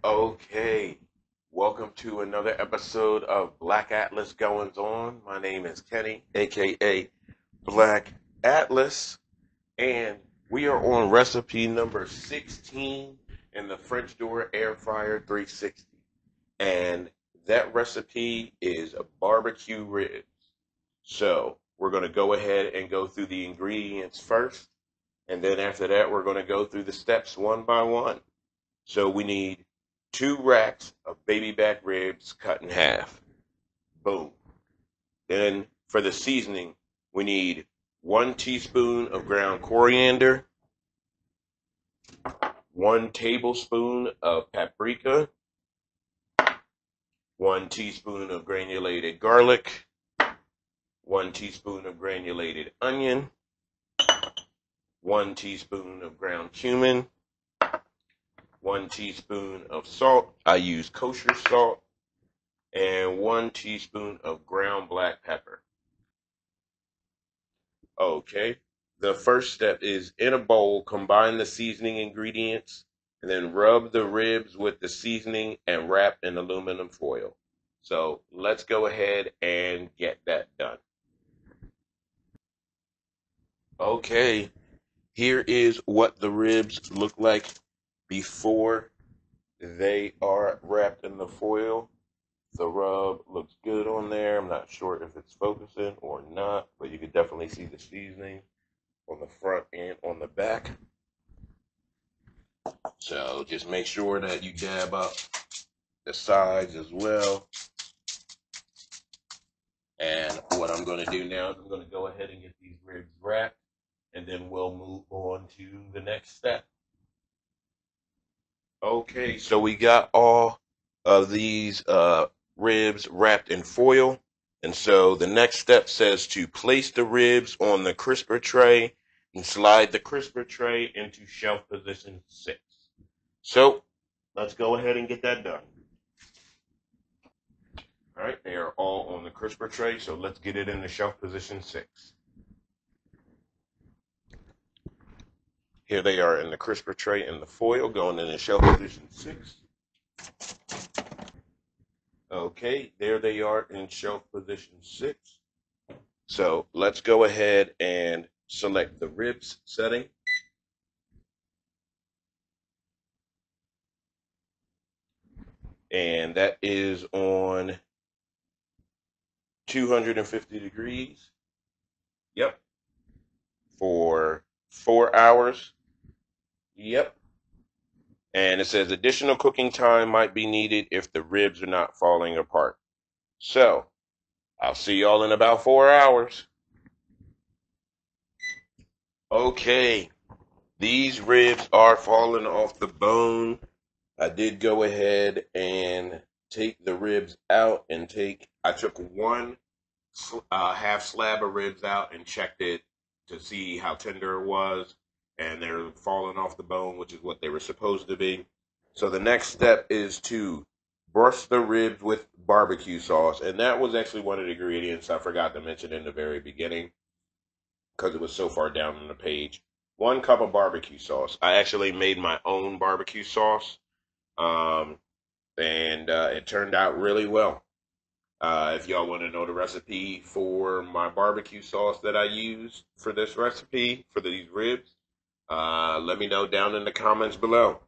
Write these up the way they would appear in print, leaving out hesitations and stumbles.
Okay, welcome to another episode of Black Atlas Goings On. My name is Kenny, aka Black Atlas, and we are on recipe number 16 in the French door air fryer 360. And that recipe is barbecue ribs. So we're going to go ahead and go through the ingredients first, and then after that, we're going to go through the steps one by one. So we need 2 racks of baby back ribs cut in half. Boom. Then for the seasoning, we need 1 teaspoon of ground coriander, 1 tablespoon of paprika, 1 teaspoon of granulated garlic, 1 teaspoon of granulated onion, 1 teaspoon of ground cumin, 1 teaspoon of salt. I use kosher salt. And 1 teaspoon of ground black pepper. Okay. The first step is in a bowl, combine the seasoning ingredients, and then rub the ribs with the seasoning and wrap in aluminum foil. So let's go ahead and get that done. Okay. Here is what the ribs look like before they are wrapped in the foil. The rub looks good on there. I'm not sure if it's focusing or not, but you can definitely see the seasoning on the front and on the back. So just make sure that you dab up the sides as well. And what I'm going to do now is I'm going to go ahead and get these ribs wrapped, and then we'll move on to the next step. Okay, so we got all of these ribs wrapped in foil. And so the next step says to place the ribs on the crisper tray and slide the crisper tray into shelf position 6. So let's go ahead and get that done. All right, they are all on the crisper tray, so let's get it into shelf position 6. Here they are in the crisper tray and the foil going into shelf position 6. Okay, there they are in shelf position 6. So let's go ahead and select the ribs setting. And that is on 250 degrees. Yep. For 4 hours. Yep. And it says additional cooking time might be needed if the ribs are not falling apart. So I'll see y'all in about 4 hours. Okay, these ribs are falling off the bone. I did go ahead and take the ribs out and I took one half slab of ribs out and checked it to see how tender it was. And they're falling off the bone, which is what they were supposed to be. So the next step is to brush the ribs with barbecue sauce. And that was actually one of the ingredients I forgot to mention in the very beginning because it was so far down on the page. 1 cup of barbecue sauce. I actually made my own barbecue sauce, and it turned out really well. If y'all want to know the recipe for my barbecue sauce that I used for this recipe, for these ribs, let me know down in the comments below.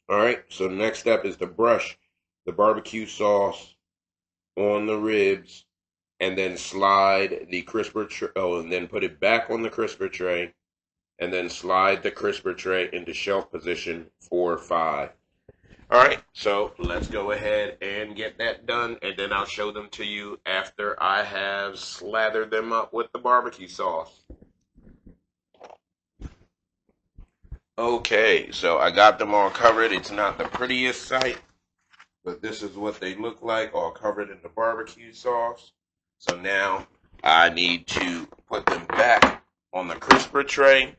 All right, so the next step is to brush the barbecue sauce on the ribs and then slide the crisper and then put it back on the crisper tray and then slide the crisper tray into shelf position 4 or 5. All right, so let's go ahead and get that done, and then I'll show them to you after I have slathered them up with the barbecue sauce. Okay, so I got them all covered. It's not the prettiest sight, but this is what they look like, all covered in the barbecue sauce. So now I need to put them back on the crisper tray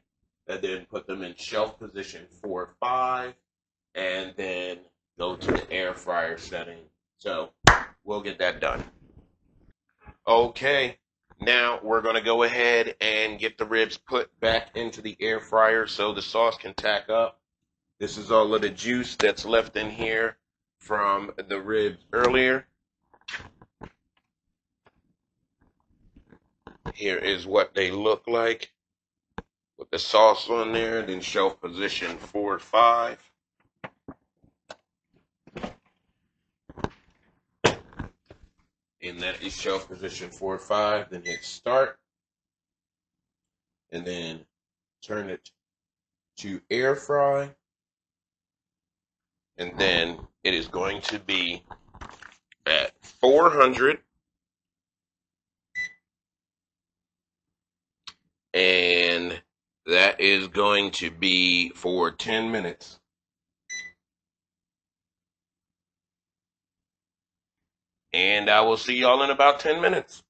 and then put them in shelf position 4 or 5 and then go to the air fryer setting. So we'll get that done. Okay. Now we're going to go ahead and get the ribs put back into the air fryer so the sauce can tack up. This is all of the juice that's left in here from the ribs earlier. Here is what they look like with the sauce on there, then shelf position 4 or 5. And that is shelf position 4 or 5. Then hit start. And then turn it to air fry. And then it is going to be at 400. And that is going to be for 10 minutes. And I will see y'all in about 10 minutes.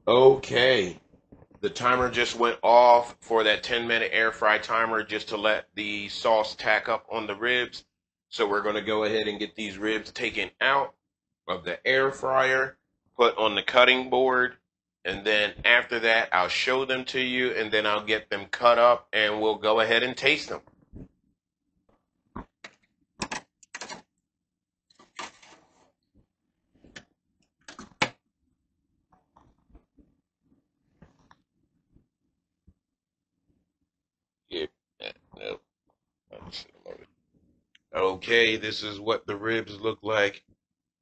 Okay. The timer just went off for that 10-minute air fry timer just to let the sauce tack up on the ribs. So we're going to go ahead and get these ribs taken out of the air fryer, put on the cutting board, and then after that I'll show them to you, and then I'll get them cut up and we'll go ahead and taste them. No. Okay, this is what the ribs look like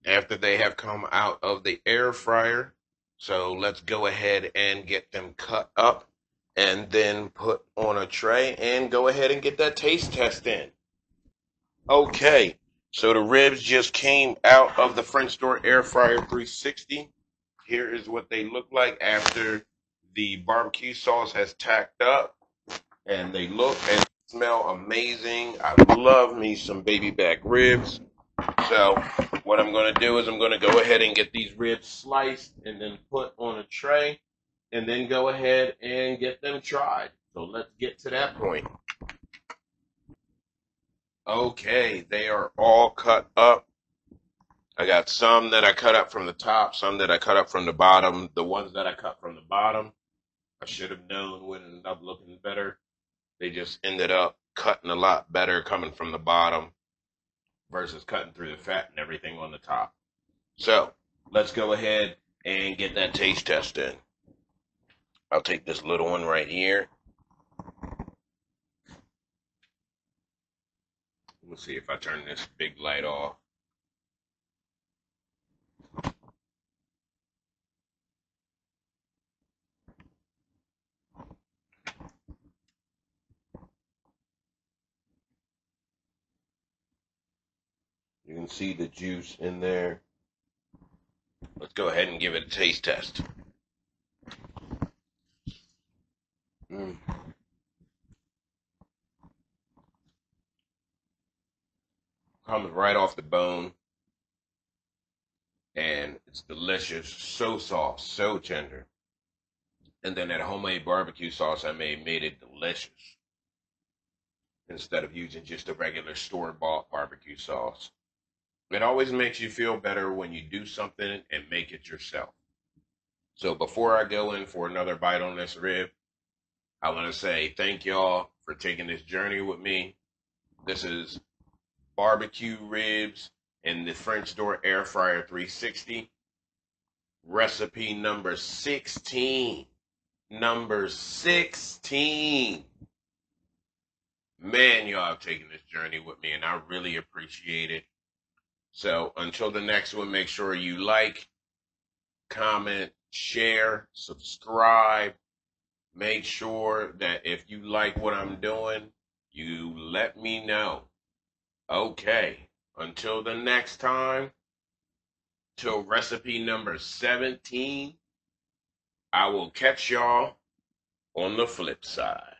after they have come out of the air fryer. So let's go ahead and get them cut up and then put on a tray and go ahead and get that taste test in. Okay, so the ribs just came out of the French door air fryer 360. Here is what they look like after the barbecue sauce has tacked up, and they look and smell amazing. I love me some baby back ribs. So what I'm going to do is I'm going to go ahead and get these ribs sliced and then put on a tray and then go ahead and get them tried. So let's get to that point. Okay, they are all cut up. I got some that I cut up from the top, some that I cut up from the bottom. The ones that I cut from the bottom, I should have known would end up looking better. They just ended up cutting a lot better coming from the bottom versus cutting through the fat and everything on the top. So let's go ahead and get that taste test in. I'll take this little one right here. Let's see if I turn this big light off. You can see the juice in there. Let's go ahead and give it a taste test. Comes right off the bone. And it's delicious. So soft, so tender. And then that homemade barbecue sauce I made it delicious. Instead of using just a regular store-bought barbecue sauce. It always makes you feel better when you do something and make it yourself. So before I go in for another bite on this rib, I want to say thank y'all for taking this journey with me. This is barbecue ribs in the French door air fryer 360. Recipe number 16. Number 16. Man, y'all have taken this journey with me, and I really appreciate it. So until the next one, make sure you like, comment, share, subscribe. Make sure that if you like what I'm doing, you let me know. Okay, until the next time, till recipe number 17, I will catch y'all on the flip side.